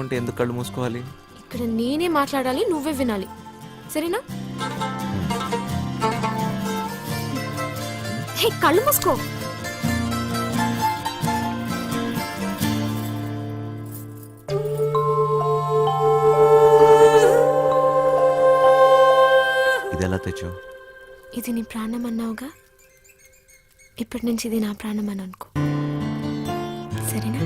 ఉంటే ఎందుకు కళ్ళు మూసుకోవాలి? ఇక్కడ నేనే మాట్లాడాలి, నువ్వే వినాలి, సరేనా? హే, కళ్ళు మూసుకో. ఇది ఎలా తెచ్చు? ఇది నీ ప్రాణం అన్నావుగా, ఇప్పటి నుంచి ఇది నా ప్రాణం అని అనుకో, సరేనా?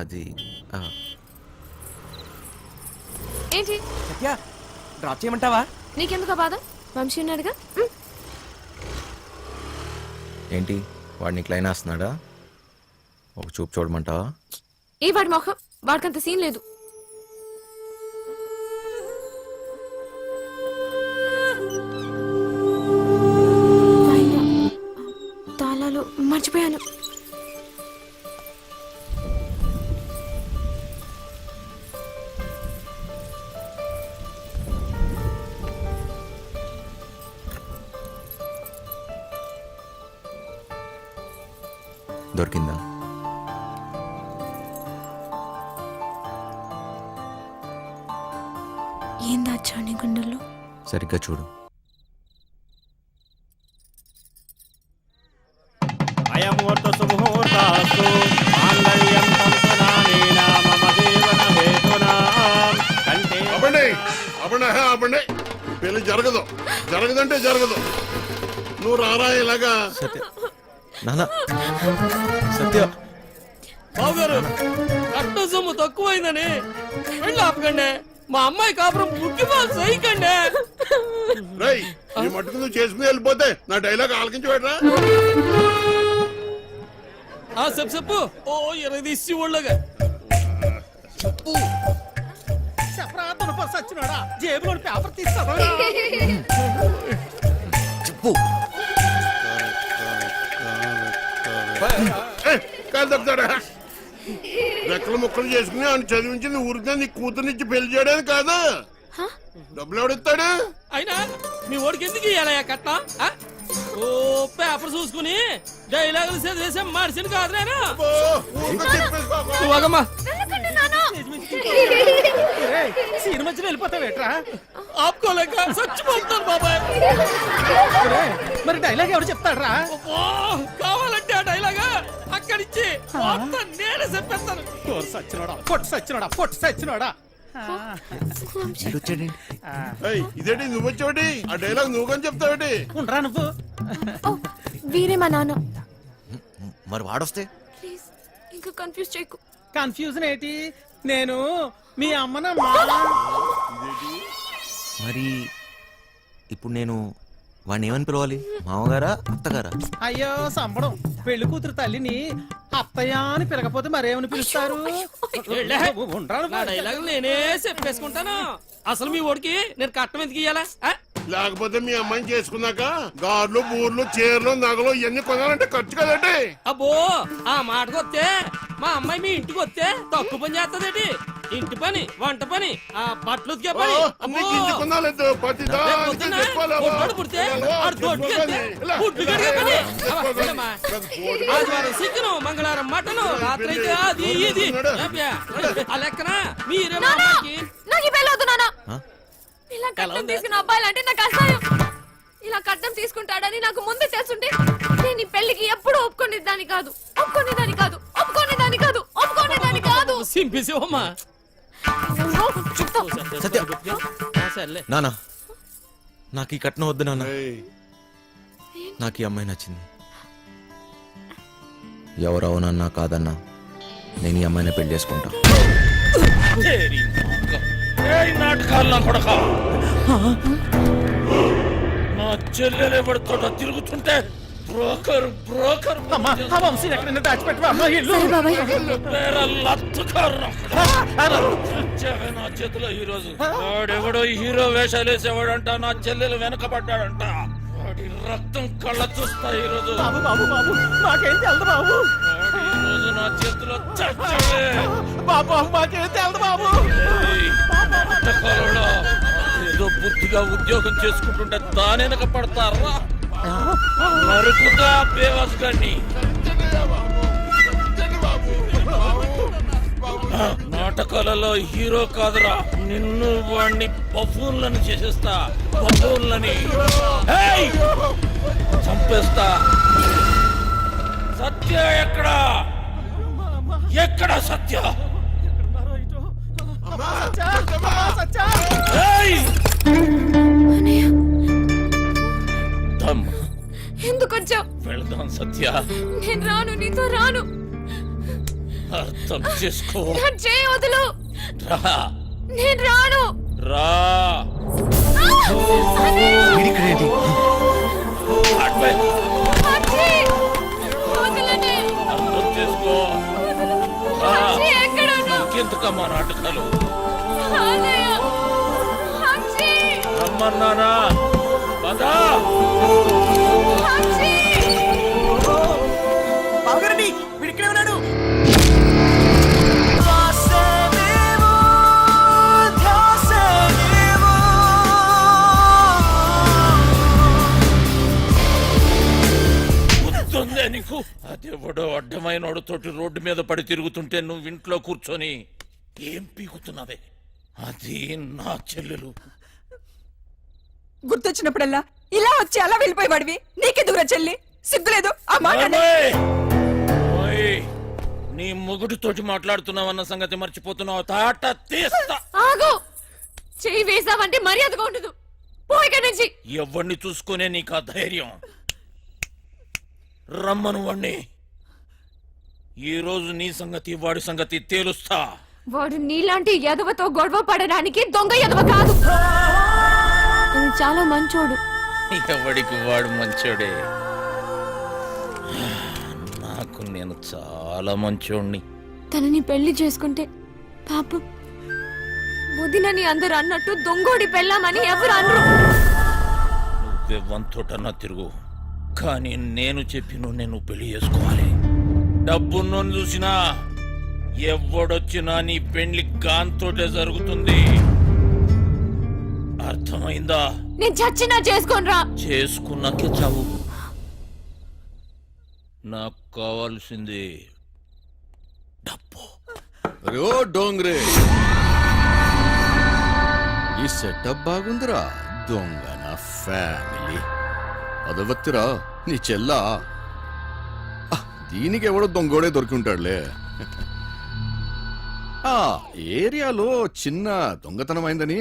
అది ఏంటి సత్య, డ్రాప్ చేయమంటావా? నీకెందుకు బాధ? వంశీ ఉన్నాడుగా. ఏంటి వాడు నీకు లైన్ వేస్తున్నాడా? ఒక చూపు చూడమంటావా? ఏ వాడి మొహం, వాడికంత సీన్ లేదు. తాళాలు మర్చిపోయాను. దొరికిందా? ఏం దాచా నీ గుండెల్లో? సరిగ్గా చూడు. అయముహూర్త సుముహూర్తాస్తు మాంగళ్యం తంతునానేన మమ జీవన హేతునా కంటే. అవ్వండి పెళ్లి జరగదు, జరగదంటే జరగదు. నువ్వు రారా ఇలాగా. సత్య, నాన్న, సత్య. బావగారు, కట్నం సొమ్ము తక్కువైందని పెళ్ళి ఆపకండి. మా అమ్మాయి కాపురం బుక్కిపాలు సైకండి. రేయ్, ఈ మట్టుకు నువ్వు చేసుకుని వెళ్ళిపోతే నా డైలాగ్ ఆలకించి పెట్టరా. చెప్పు. ఓ 20 తీసి ఒళ్ళగా చెప్పు. చెప్పరా సచ్చినాడా, జేబులో పేపర్ తీస్తా చెప్పు. కాదు తప్పుతాడా? రెక్కలు ముక్కలు చేసుకుని ఆయన చదివించింది ఊరికే నీ కూతురునిచ్చి పెళ్లి చేయడానికి కాదు. డబ్బులు ఎవడిస్తాడు? అయినా మీ ఓడికి ఎందుకు ఇయ్యాలయ్యా కట్నం? ఓ పేపర్ చూసుకుని డైలాగులు చదివేసే మనిషిని కాదు నేను. సినిమా వెళ్ళిపోతావేట్రా? ఆపుకోలేక చచ్చిపోతున్నాను బాబాయ్. మరి డైలాగ్ ఎవరు చెప్తాడ్రా? కావాలంటే ఆ డైలాగ్ అక్కడిచ్చి మొత్తం నేనే చెప్పేస్తాను. పొట్టు సచ్చినోడా. ఇదేంటి నువ్వు వచ్చావుటి? ఆ డైలాగ్ నువ్వు అని చెప్తావుటి? ఉండరా నువ్వు. వీరే మా నాన్న. మరి వాడొస్తే? ప్లీజ్ ఇంకా కన్ఫ్యూజ్ చేయకు. కన్ఫ్యూజన్ ఏంటి? నేను మీ అమ్మన. మరి ఇప్పుడు నేను వాడిని ఏమని పిలవాలి? మామగారా, అత్తగారా? అయ్యో సంబడం, పెళ్లి కూతురు తల్లిని అత్తయ్య అని పిలకపోతే మరేమని పిలుస్తారు? నేనే చెప్పేసుకుంటాను. అసలు మీ ఓడికి నేను కట్టం ఎందుకు ఇయ్యాలా? లేకపోతే మీ అమ్మాయిని చేసుకున్నాక గార్లు, బూర్లు, చీరలు, నగలు ఇవన్నీ కొనాలంటే ఖర్చు కదండి. అబ్బో, ఆ మాటకు వస్తే మా అమ్మాయి మీ ఇంటికి వస్తే తక్కువ పని చేస్తదేటి? ఇంటి పని, వంట పని, ఆ బట్టలు ఉతికే పని. చికెను, మంగళవారం మటను, రాత్రి అయితే అది ఇది. ఆ లెక్కన మీరే ఇలా కట్నం తీసుకున్న అబ్బాయిలంటే నాకు అసహ్యం. ఇలా కట్నం తీసుకుంటాడని నాకు ముందే తెలుసుంటే నేను ఈ పెళ్లికి ఎప్పుడు ఒప్పుకునేదాన్ని కాదు. సింపిసివమ్మా. సత్య, నానా, నాకు ఈ కట్నం వద్దు నాన్న. నాకు ఈ అమ్మాయి నచ్చింది. ఎవరవునన్నా కాదన్నా నేను ఈ అమ్మాయిని పెళ్లి చేసుకుంటా. నా చెల్లెలు ఎవరితో తిరుగుతుంటే బ్రోకర్ నా చేతిలో ఈ రోజు వాడెవడో హీరో వేషాలు వేసేవాడంట. నా చెల్లెలు వెనకబడ్డాడంట. వాడి రక్తం కళ్ళ చూస్తా ఈ రోజు. నాకేం తెలదు బాబు. ఈ రోజు నా చేతిలో చచ్చాడే. బాబు మాకేం తెలదు బాబు. బుద్ధిగా ఉద్యోగం చేసుకుంటుంటే దానెనక పడతారా? నరుకుతా బేవాస్ గాన్ని. నాటకాలలో హీరో కాదురా, నిన్ను వాణ్ణి బఫూన్లను చేసేస్తా. బఫూన్లని చంపేస్తా. సత్య ఎక్కడా? ఎక్కడ సత్య? ఏయ్! దమ్. ఎందుకు వచ్చావు? వెళదాం సత్య. నేను రాను, నీతో రాను. అర్థం చేసుకో. నా చేయి వదులు. రా. నేను రాను. రా. వీడిక్కడేంటి? అట్వే. అక్షి! వదలండి. అర్థం చేసుకో. రా. అక్షి, ఎక్కడున్నావు? ఇంకెందుకమ్మా నాటకాలు? అన్నయ్య! అక్షి! రమ్మన్నానా? పదా. అక్షి! బావగారండి వీడిక్కడే ఉన్నాడు. గుర్తుందే నీకు? అదెవడో అడ్డమైనోడుతోటి రోడ్డు మీద పడి తిరుగుతుంటే నువ్వు ఇంట్లో కూర్చొని ఏం పీకుతున్నావే? అది నా చెల్లెలు. గుర్తొచ్చినప్పుడల్లా ఇలా వచ్చి అలా వెళ్ళిపోయేవాడివి. నీకెందుకురా చెల్లి? సిగ్గులేదు ఆ మాట? ఓయ్! ఓయ్! నీ మొగుడితోటి మాట్లాడుతున్నావన్న సంగతి మర్చిపోతున్నావు. తాట తీస్తా. ఆగు! చెయ్యి వేసావంటే మర్యాదగా ఉండదు. పో ఇక్కడి నుంచి. ఎవరిని చూసుకునే నీకు ఆ ధైర్యం? రమ్మను వాణ్ణి. ఈ రోజు నీ సంగతి వాడి సంగతి తేలుస్తా. వాడు నీలాంటి ఎదవతో గొడవ పడడానికి దొంగ ఎదవ కాదు. అది చాలా మంచోడు. ఎవడికి వాడు మంచోడే. నాకు నేను చాలా మంచోడిని. తనని పెళ్లి చేసుకుంటే పాపం వదినని అందరు అన్నట్టు దొంగోడి పెళ్ళామని ఎవరు అనరు. నువ్వే వంతోటన్నా తిరుగు, కానీ నేను చెప్పిన నేను పెళ్లి చేసుకోవాలి. డబ్బున్నోని చూసినా ఎవడొచ్చినా నీ పెళ్లి గాంతోటే జరుగుతుంది. అర్థమైందా? నేను చచ్చినా చేసుకోనరా. చేసుకున్నాకే చావు. నాకు కావాల్సింది డబ్బు. రో డోంగ్రే, ఈ సెటప్ బాగుందిరా. దొంగ నా ఫ్యామిలీ అదవత్తిరా నీ చెల్లా. దీనికి ఎవడో దొంగోడే దొరికి ఉంటాడులే. ఆ ఏరియాలో చిన్న దొంగతనం అయిందని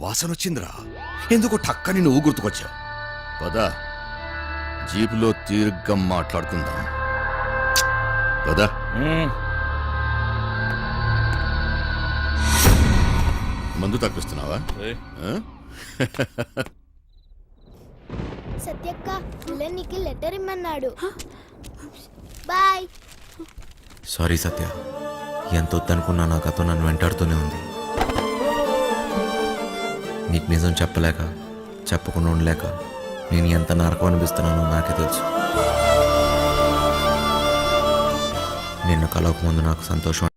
వాసన వచ్చిందిరా. ఎందుకు టక్కని నువ్వు గుర్తుకొచ్చావు. పదా జీపులో తీర్ఘం మాట్లాడుకుందాం. పదా. మందు తప్పిస్తున్నావా? సత్యక్క విలన్నికి లెటర్ ఇమ్మన్నాడు. బాయ్. సారీ సత్య, ఎంత వద్దనుకున్నా నా గతం నన్ను వెంటాడుతూనే ఉంది. నీకు నిజం చెప్పలేక, చెప్పకుండా ఉండలేక నేను ఎంత నరకం అనిపిస్తున్నానో నాకే తెలుసు. నిన్ను కలవక ముందు నాకు సంతోషం